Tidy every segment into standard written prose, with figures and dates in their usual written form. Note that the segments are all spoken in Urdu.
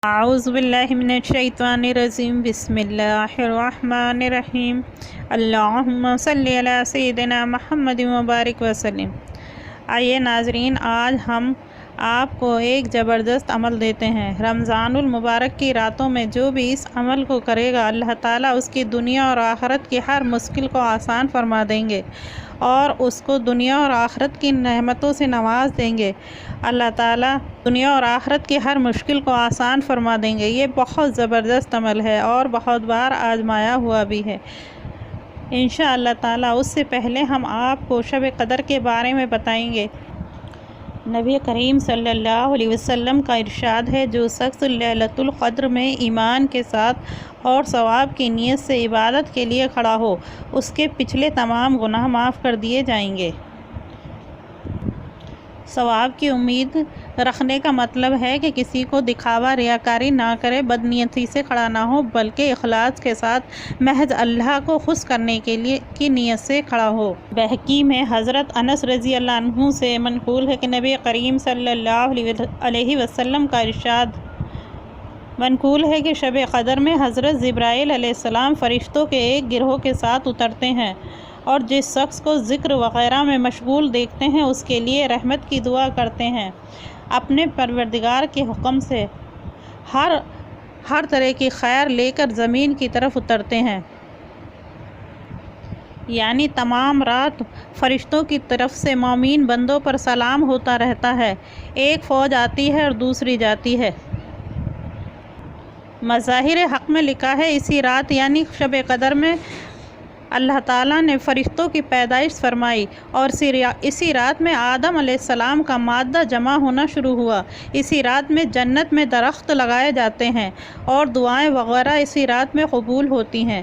اعوذ باللہ من الشیطان الرجیم بسم اللہ الرحمن الرحیم اللہم صلی علی سیدنا محمد مبارک وسلم۔ آئیے ناظرین، آج ہم آپ کو ایک زبردست عمل دیتے ہیں۔ رمضان المبارک کی راتوں میں جو بھی اس عمل کو کرے گا، اللہ تعالیٰ اس کی دنیا اور آخرت کی ہر مشکل کو آسان فرما دیں گے اور اس کو دنیا اور آخرت کی نعمتوں سے نواز دیں گے۔ اللہ تعالیٰ دنیا اور آخرت کی ہر مشکل کو آسان فرما دیں گے۔ یہ بہت زبردست عمل ہے اور بہت بار آزمایا ہوا بھی ہے۔ انشاءاللہ تعالیٰ اس سے پہلے ہم آپ کو شب قدر کے بارے میں بتائیں گے۔ نبی کریم صلی اللہ علیہ وسلم کا ارشاد ہے، جو شخص لیلۃ القدر میں ایمان کے ساتھ اور ثواب کی نیت سے عبادت کے لیے کھڑا ہو، اس کے پچھلے تمام گناہ معاف کر دیے جائیں گے۔ ثواب کی امید رکھنے کا مطلب ہے کہ کسی کو دکھاوا ریاکاری نہ کرے، بدنیتی سے کھڑا نہ ہو، بلکہ اخلاص کے ساتھ محض اللہ کو خوش کرنے کے لیے کی نیت سے کھڑا ہو۔ بہقی میں حضرت انس رضی اللہ عنہ سے منقول ہے کہ نبی کریم صلی اللہ علیہ وسلم کا ارشاد منقول ہے کہ شب قدر میں حضرت جبرائیل علیہ السلام فرشتوں کے ایک گروہ کے ساتھ اترتے ہیں اور جس شخص کو ذکر وغیرہ میں مشغول دیکھتے ہیں اس کے لیے رحمت کی دعا کرتے ہیں۔ اپنے پروردگار کے حکم سے ہر طرح کی خیر لے کر زمین کی طرف اترتے ہیں، یعنی تمام رات فرشتوں کی طرف سے مومن بندوں پر سلام ہوتا رہتا ہے۔ ایک فوج آتی ہے اور دوسری جاتی ہے۔ مظاہر حق میں لکھا ہے، اسی رات یعنی شب قدر میں اللہ تعالیٰ نے فرشتوں کی پیدائش فرمائی اور اسی رات میں آدم علیہ السلام کا مادہ جمع ہونا شروع ہوا۔ اسی رات میں جنت میں درخت لگائے جاتے ہیں اور دعائیں وغیرہ اسی رات میں قبول ہوتی ہیں۔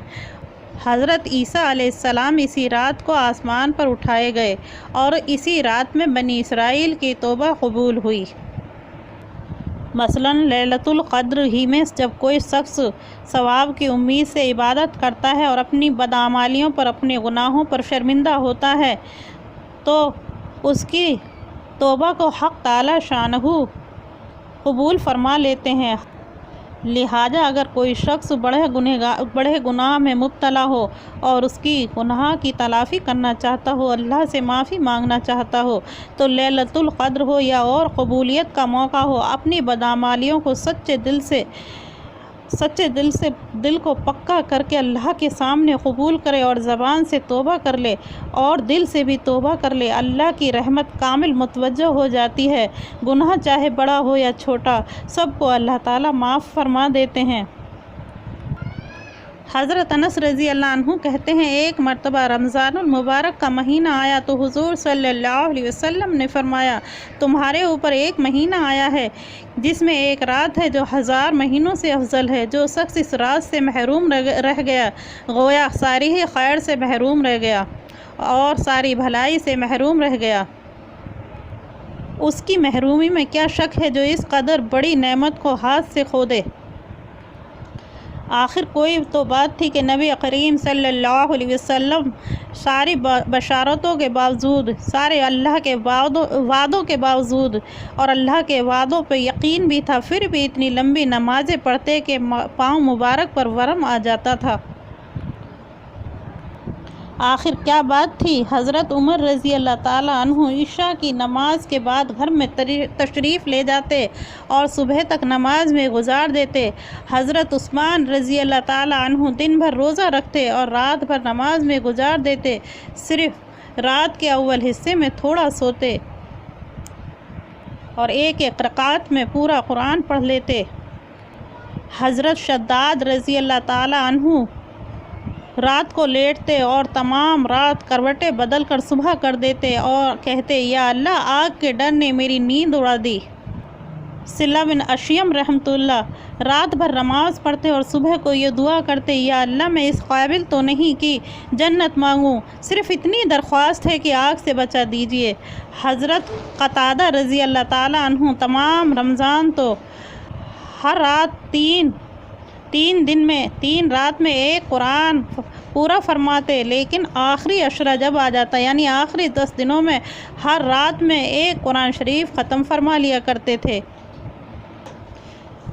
حضرت عیسیٰ علیہ السلام اسی رات کو آسمان پر اٹھائے گئے اور اسی رات میں بنی اسرائیل کی توبہ قبول ہوئی۔ مثلاً لیلۃ القدر ہی میں جب کوئی شخص ثواب کی امید سے عبادت کرتا ہے اور اپنی بدعمالیوں پر، اپنے گناہوں پر شرمندہ ہوتا ہے تو اس کی توبہ کو حق تعالی شانہ قبول فرما لیتے ہیں۔ لہٰذا اگر کوئی شخص بڑے گناہ میں مبتلا ہو اور اس کی گناہ کی تلافی کرنا چاہتا ہو، اللہ سے معافی مانگنا چاہتا ہو، تو لیلۃ القدر ہو یا اور قبولیت کا موقع ہو، اپنی بدعمالیوں کو سچے دل سے دل کو پکا کر کے اللہ کے سامنے قبول کرے اور زبان سے توبہ کر لے اور دل سے بھی توبہ کر لے، اللہ کی رحمت کامل متوجہ ہو جاتی ہے۔ گناہ چاہے بڑا ہو یا چھوٹا، سب کو اللہ تعالیٰ معاف فرما دیتے ہیں۔ حضرت انس رضی اللہ عنہ کہتے ہیں، ایک مرتبہ رمضان المبارک کا مہینہ آیا تو حضور صلی اللہ علیہ وسلم نے فرمایا، تمہارے اوپر ایک مہینہ آیا ہے جس میں ایک رات ہے جو 1000 مہینوں سے افضل ہے۔ جو شخص اس رات سے محروم رہ گیا، گویا ساری ہی خیر سے محروم رہ گیا اور ساری بھلائی سے محروم رہ گیا۔ اس کی محرومی میں کیا شک ہے جو اس قدر بڑی نعمت کو ہاتھ سے کھو دے۔ آخر کوئی تو بات تھی کہ نبی کریم صلی اللہ علیہ وسلم ساری بشارتوں کے باوجود، سارے اللہ کے وعدوں کے باوجود اور اللہ کے وعدوں پہ یقین بھی تھا، پھر بھی اتنی لمبی نمازیں پڑھتے کہ پاؤں مبارک پر ورم آ جاتا تھا۔ آخر کیا بات تھی؟ حضرت عمر رضی اللہ تعالیٰ عنہ عشاء کی نماز کے بعد گھر میں تشریف لے جاتے اور صبح تک نماز میں گزار دیتے۔ حضرت عثمان رضی اللہ تعالیٰ عنہ دن بھر روزہ رکھتے اور رات بھر نماز میں گزار دیتے، صرف رات کے اول حصے میں تھوڑا سوتے اور ایک رکعت میں پورا قرآن پڑھ لیتے۔ حضرت شداد رضی اللہ تعالیٰ عنہ رات کو لیٹتے اور تمام رات کروٹیں بدل کر صبح کر دیتے اور کہتے، یا اللہ، آگ کے ڈر نے میری نیند اڑا دی۔ صلہ بن اشیم رحمۃ اللہ رات بھر نماز پڑھتے اور صبح کو یہ دعا کرتے، یا اللہ، میں اس قابل تو نہیں کہ جنت مانگوں، صرف اتنی درخواست ہے کہ آگ سے بچا دیجیے۔ حضرت قتادہ رضی اللہ تعالیٰ عنہ تمام رمضان تو ہر رات تین دن میں 3 رات میں ایک قرآن پورا فرماتے، لیکن آخری عشرہ جب آ جاتا یعنی آخری 10 دنوں میں ہر رات میں ایک قرآن شریف ختم فرما لیا کرتے تھے۔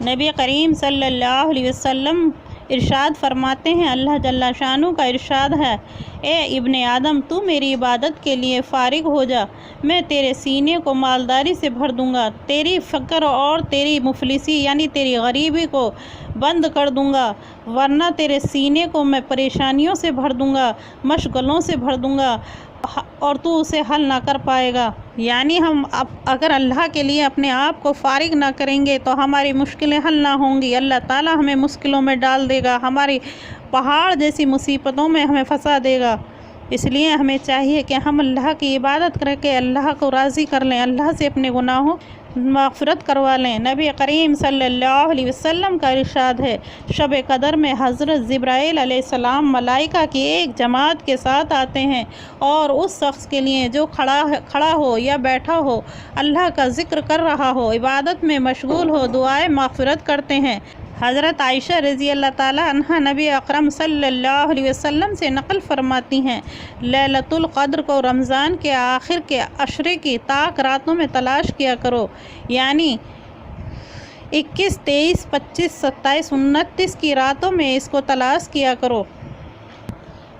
نبی کریم صلی اللہ علیہ وسلم ارشاد فرماتے ہیں، اللہ جل شانہ کا ارشاد ہے، اے ابن آدم تو میری عبادت کے لیے فارغ ہو جا، میں تیرے سینے کو مالداری سے بھر دوں گا، تیری فقر اور تیری مفلسی یعنی تیری غریبی کو بند کر دوں گا، ورنہ تیرے سینے کو میں پریشانیوں سے بھر دوں گا، مشغلوں سے بھر دوں گا اور تو اسے حل نہ کر پائے گا۔ یعنی ہم اگر اللہ کے لیے اپنے آپ کو فارغ نہ کریں گے تو ہماری مشکلیں حل نہ ہوں گی، اللہ تعالیٰ ہمیں مشکلوں میں ڈال دے گا، ہماری پہاڑ جیسی مصیبتوں میں ہمیں پھنسا دے گا۔ اس لیے ہمیں چاہیے کہ ہم اللہ کی عبادت کر کے اللہ کو راضی کر لیں، اللہ سے اپنے گناہوں مغفرت کروا لیں۔ نبی کریم صلی اللہ علیہ وسلم کا ارشاد ہے، شب قدر میں حضرت جبرائیل علیہ السلام ملائکہ کی ایک جماعت کے ساتھ آتے ہیں اور اس شخص کے لیے جو کھڑا ہو یا بیٹھا ہو، اللہ کا ذکر کر رہا ہو، عبادت میں مشغول ہو، دعائیں مغفرت کرتے ہیں۔ حضرت عائشہ رضی اللہ تعالیٰ عنہا نبی اکرم صلی اللہ علیہ وسلم سے نقل فرماتی ہیں، لیلۃ القدر کو رمضان کے آخر کے عشرے کی طاق راتوں میں تلاش کیا کرو، یعنی 21، 23، 25، 27، 29 کی راتوں میں اس کو تلاش کیا کرو۔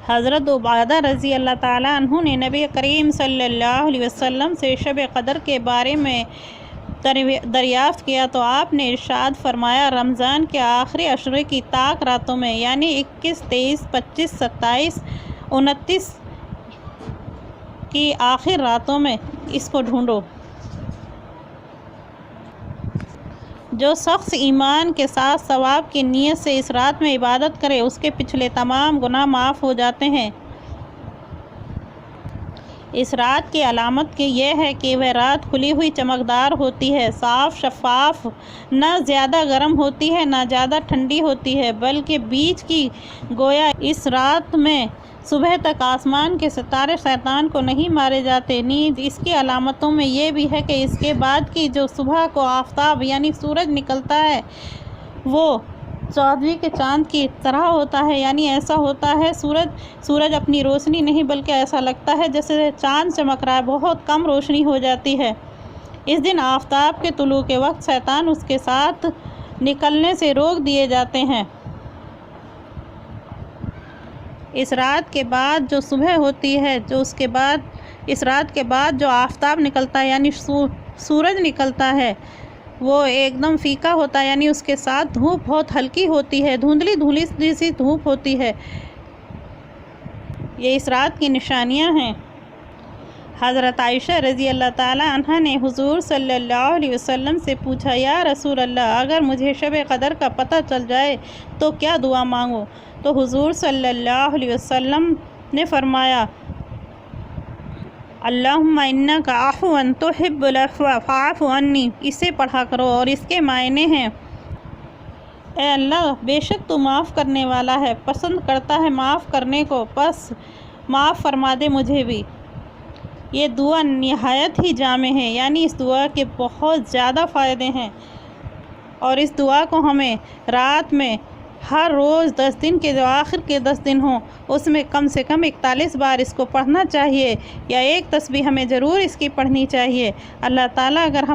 حضرت عبادہ رضی اللہ تعالیٰ عنہ نے نبی کریم صلی اللہ علیہ وسلم سے شب قدر کے بارے میں دریافت کیا تو آپ نے ارشاد فرمایا، رمضان کے آخری عشرے کی طاق راتوں میں یعنی 21، 23، 25، 27، 29 کی آخر راتوں میں اس کو ڈھونڈو۔ جو شخص ایمان کے ساتھ ثواب کی نیت سے اس رات میں عبادت کرے اس کے پچھلے تمام گناہ معاف ہو جاتے ہیں۔ اس رات کی علامت یہ ہے کہ وہ رات کھلی ہوئی چمکدار ہوتی ہے، صاف شفاف، نہ زیادہ گرم ہوتی ہے نہ زیادہ ٹھنڈی ہوتی ہے، بلکہ بیچ کی۔ گویا اس رات میں صبح تک آسمان کے ستارے شیطان کو نہیں مارے جاتے۔ نیز اس کی علامتوں میں یہ بھی ہے کہ اس کے بعد کی جو صبح کو آفتاب یعنی سورج نکلتا ہے وہ چودھویں کے چاند کی طرح ہوتا ہے، یعنی ایسا ہوتا ہے سورج اپنی روشنی نہیں بلکہ ایسا لگتا ہے جیسے چاند چمک رہا ہے، بہت کم روشنی ہو جاتی ہے۔ اس دن آفتاب کے طلوع کے وقت شیطان اس کے ساتھ نکلنے سے روک دیے جاتے ہیں۔ اس رات کے بعد جو صبح ہوتی ہے اس رات کے بعد جو آفتاب نکلتا ہے یعنی سورج نکلتا ہے وہ ایک دم فیکا ہوتا ہے، یعنی اس کے ساتھ دھوپ بہت ہلکی ہوتی ہے، دھندلی سی دھوپ ہوتی ہے۔ یہ اس رات کی نشانیاں ہیں۔ حضرت عائشہ رضی اللہ تعالیٰ عنہا نے حضور صلی اللہ علیہ وسلم سے پوچھا، یا رسول اللہ، اگر مجھے شب قدر کا پتہ چل جائے تو کیا دعا مانگوں؟ تو حضور صلی اللہ علیہ وسلم نے فرمایا، اللہم انک عفو تحب العفو فاعف عنی، اسے پڑھا کرو اور اس کے معنی ہیں، اے اللہ بے شک تو معاف کرنے والا ہے، پسند کرتا ہے معاف کرنے کو، پس معاف فرما دے مجھے بھی۔ یہ دعا نہایت ہی جامع ہے، یعنی اس دعا کے بہت زیادہ فائدے ہیں اور اس دعا کو ہمیں رات میں ہر روز 10 دن کے جو آخر کے 10 دن ہوں اس میں کم سے کم 41 بار اس کو پڑھنا چاہیے، یا ایک تسبیح ہمیں ضرور اس کی پڑھنی چاہیے۔ اللہ تعالیٰ اگر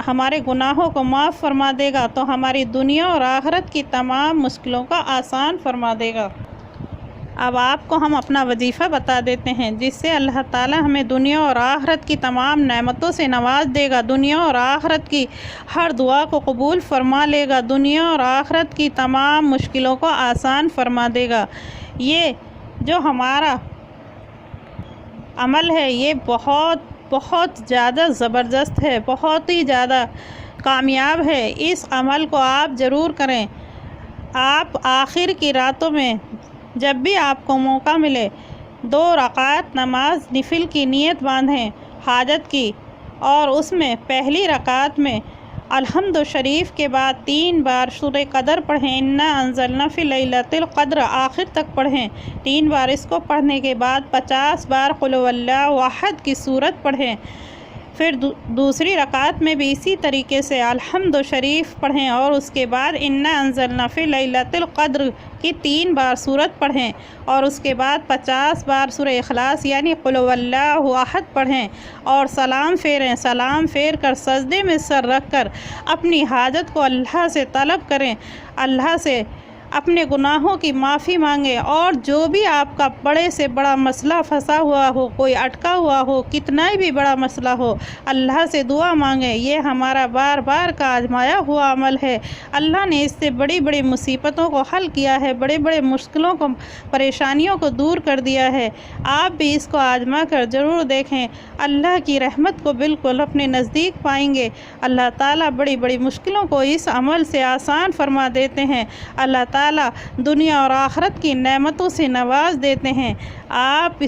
ہمارے گناہوں کو معاف فرما دے گا تو ہماری دنیا اور آخرت کی تمام مشکلوں کا آسان فرما دے گا۔ اب آپ کو ہم اپنا وظیفہ بتا دیتے ہیں جس سے اللہ تعالیٰ ہمیں دنیا اور آخرت کی تمام نعمتوں سے نواز دے گا، دنیا اور آخرت کی ہر دعا کو قبول فرما لے گا، دنیا اور آخرت کی تمام مشکلوں کو آسان فرما دے گا۔ یہ جو ہمارا عمل ہے یہ بہت زیادہ زبردست ہے، بہت ہی زیادہ کامیاب ہے۔ اس عمل کو آپ ضرور کریں۔ آپ آخر کی راتوں میں جب بھی آپ کو موقع ملے 2 رکعت نماز نفل کی نیت باندھیں حاجت کی، اور اس میں پہلی رکعت میں الحمد شریف کے بعد 3 بار سورہ قدر پڑھیں، انا انزلنا فی لیلۃ القدر آخر تک پڑھیں۔ 3 بار اس کو پڑھنے کے بعد 50 بار قل هو اللہ احد کی سورت پڑھیں۔ پھر دوسری رکعت میں بھی اسی طریقے سے الحمد شریف پڑھیں اور اس کے بعد انا انزلنا فی لیلۃ القدر کی 3 بار سورت پڑھیں اور اس کے بعد 50 بار سورہ اخلاص یعنی قل هو اللہ احد پڑھیں اور سلام پھیریں۔ سلام پھیر کر سجدے میں سر رکھ کر اپنی حاجت کو اللہ سے طلب کریں، اللہ سے اپنے گناہوں کی معافی مانگیں اور جو بھی آپ کا بڑے سے بڑا مسئلہ پھنسا ہوا ہو، کوئی اٹکا ہوا ہو، کتنا بھی بڑا مسئلہ ہو، اللہ سے دعا مانگیں۔ یہ ہمارا بار بار کا آزمایا ہوا عمل ہے۔ اللہ نے اس سے بڑی بڑی مصیبتوں کو حل کیا ہے، بڑے بڑے مشکلوں کو، پریشانیوں کو دور کر دیا ہے۔ آپ بھی اس کو آزما کر ضرور دیکھیں، اللہ کی رحمت کو بالکل اپنے نزدیک پائیں گے۔ اللہ تعالیٰ بڑی بڑی مشکلوں کو اس عمل سے آسان فرما دیتے ہیں۔ اللہ تعالیٰ دنیا اور آخرت کی نعمتوں سے نواز دیتے ہیں۔ آپ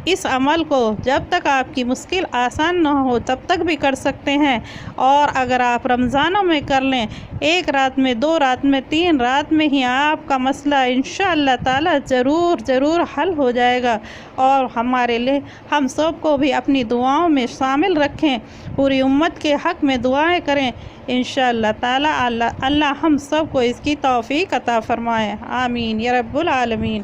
اس عمل کو جب تک آپ کی مشکل آسان نہ ہو تب تک بھی کر سکتے ہیں، اور اگر آپ رمضانوں میں کر لیں، 1 رات میں، 2 رات میں، 3 رات میں ہی آپ کا مسئلہ انشاءاللہ تعالی ضرور حل ہو جائے گا۔ اور ہمارے لیے ہم سب کو بھی اپنی دعاؤں میں شامل رکھیں، پوری امت کے حق میں دعائیں کریں انشاءاللہ تعالی۔ اللہ ہم سب کو اس کی توفیق عطا فرمائے، آمین یا رب العالمین۔